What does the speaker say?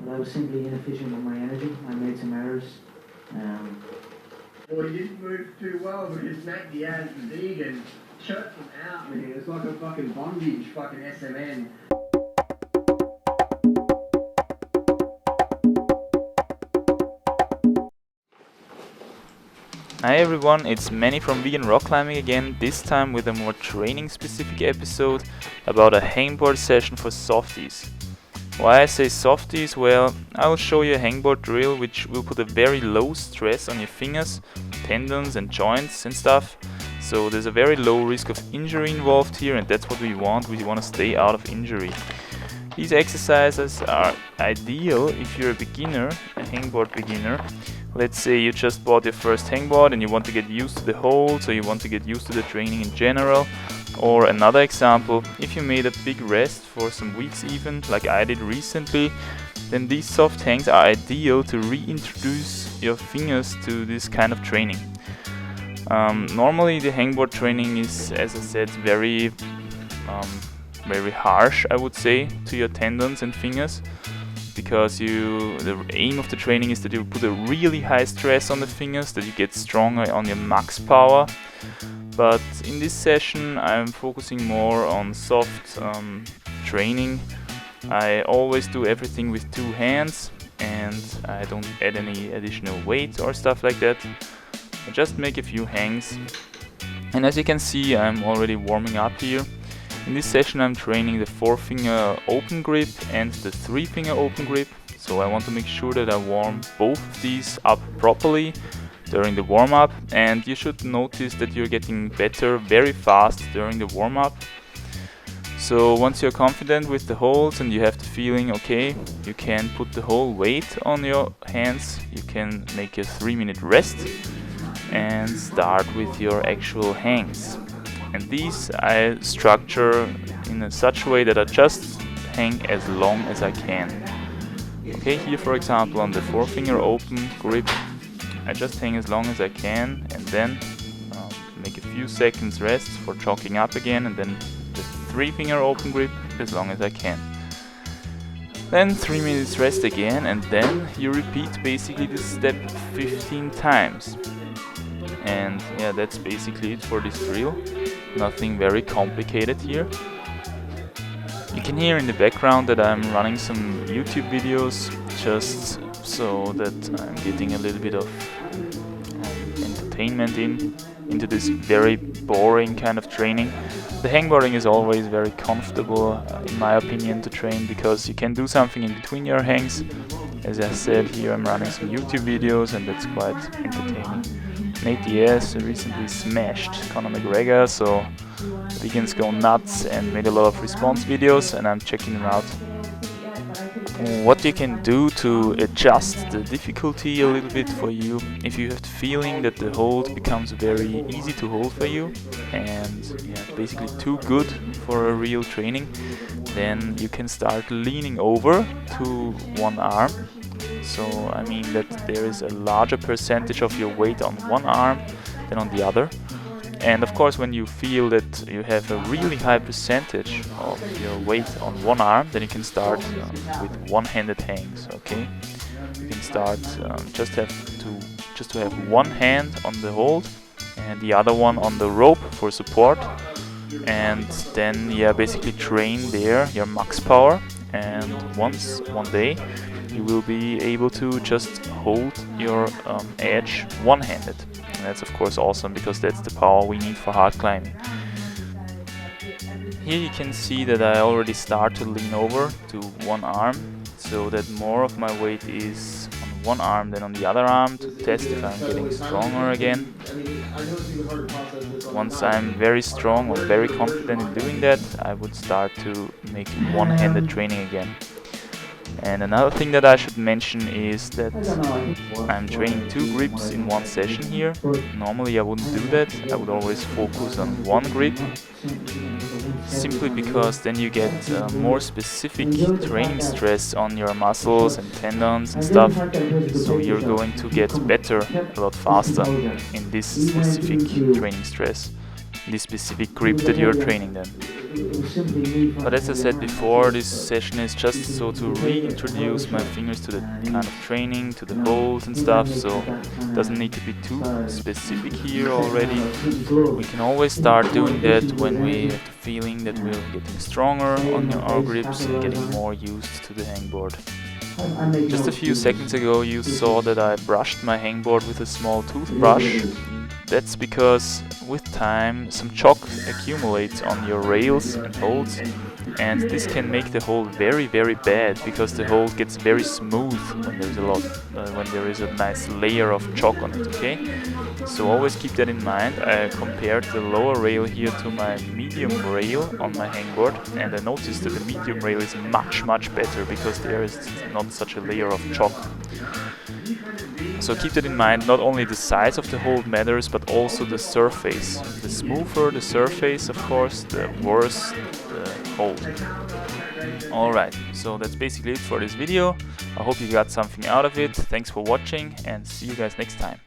But I was simply inefficient with my energy. I made some errors. Well, he didn't move too well because Mac Diaz, the vegan, choked him out, man. It's like a fucking bondage, fucking SMN. Hi everyone, it's Manny from Vegan Rock Climbing again, this time with a more training specific episode about a hangboard session for softies. Why I say softies? Well, I will show you a hangboard drill which will put a very low stress on your fingers, tendons and joints and stuff. So there's a very low risk of injury involved here, and that's what we want to stay out of injury. These exercises are ideal if you're a beginner, a hangboard beginner. Let's say you just bought your first hangboard and you want to get used to the holds, or you want to get used to the training in general. Or another example, if you made a big rest for some weeks even, like I did recently, then these soft hangs are ideal to reintroduce your fingers to this kind of training. Normally the hangboard training is, as I said, very harsh, I would say, to your tendons and fingers, because the aim of the training is that you put a really high stress on the fingers, that you get stronger on your max power. But in this session I'm focusing more on soft training. I always do everything with two hands and I don't add any additional weight or stuff like that. I just make a few hangs, and as you can see I'm already warming up here. In this session I'm training the 4-finger open grip and the 3-finger open grip, so I want to make sure that I warm both of these up properly during the warm-up, and you should notice that you're getting better very fast during the warm-up. So once you're confident with the holds and you have the feeling, okay, you can put the whole weight on your hands, you can make a 3-minute rest and start with your actual hangs. And these I structure in such a way that I just hang as long as I can. Okay, here for example on the 4-finger open grip, I just hang as long as I can and then make a few seconds rest for chalking up again, and then the 3-finger open grip as long as I can. Then 3 minutes rest again, and then you repeat basically this step 15 times. And yeah, that's basically it for this drill. Nothing very complicated here. You can hear in the background that I'm running some YouTube videos, just so that I'm getting a little bit of entertainment into this very boring kind of training. The hangboarding is always very comfortable, in my opinion, to train, because you can do something in between your hangs. As I said, here I'm running some YouTube videos and that's quite entertaining. Nate Diaz recently smashed Conor McGregor, so vegans go nuts and made a lot of response videos, and I'm checking them out. What you can do to adjust the difficulty a little bit for you, if you have the feeling that the hold becomes very easy to hold for you and basically too good for a real training, then you can start leaning over to one arm. So I mean that there is a larger percentage of your weight on one arm than on the other. And of course, when you feel that you have a really high percentage of your weight on one arm, then you can start with one-handed hangs. Okay, you can start just to have one hand on the hold and the other one on the rope for support, and then basically train there your max power. And one day you will be able to just hold your edge one-handed. And that's of course awesome, because that's the power we need for hard climbing. Here you can see that I already start to lean over to one arm, so that more of my weight is on one arm than on the other arm, to test if I'm getting stronger again. Once I'm very strong or very confident in doing that, I would start to make one-handed training again. And another thing that I should mention is that I'm training 2 grips in one session here. Normally I wouldn't do that, I would always focus on one grip, simply because then you get more specific training stress on your muscles and tendons and stuff, so you're going to get better a lot faster in this specific training stress, this specific grip that you're training then. it was simply me. But as I said before, this session is just so to reintroduce my fingers to the kind of training, to the holds and stuff, so it doesn't need to be too specific here already. We can always start doing that when we have the feeling that we're getting stronger on our grips and getting more used to the hangboard. Just a few seconds ago you saw that I brushed my hangboard with a small toothbrush. That's because with time some chalk accumulates on your rails and holds, and this can make the hold very bad, because the hold gets very smooth when there is a nice layer of chalk on it, okay? So always keep that in mind. I compared the lower rail here to my medium rail on my hangboard, and I noticed that the medium rail is much better because there is not such a layer of chalk. So keep that in mind. Not only the size of the hold matters, but also the surface. The smoother the surface, of course, the worse the hold. Alright, so that's basically it for this video. I hope you got something out of it. Thanks for watching, and see you guys next time.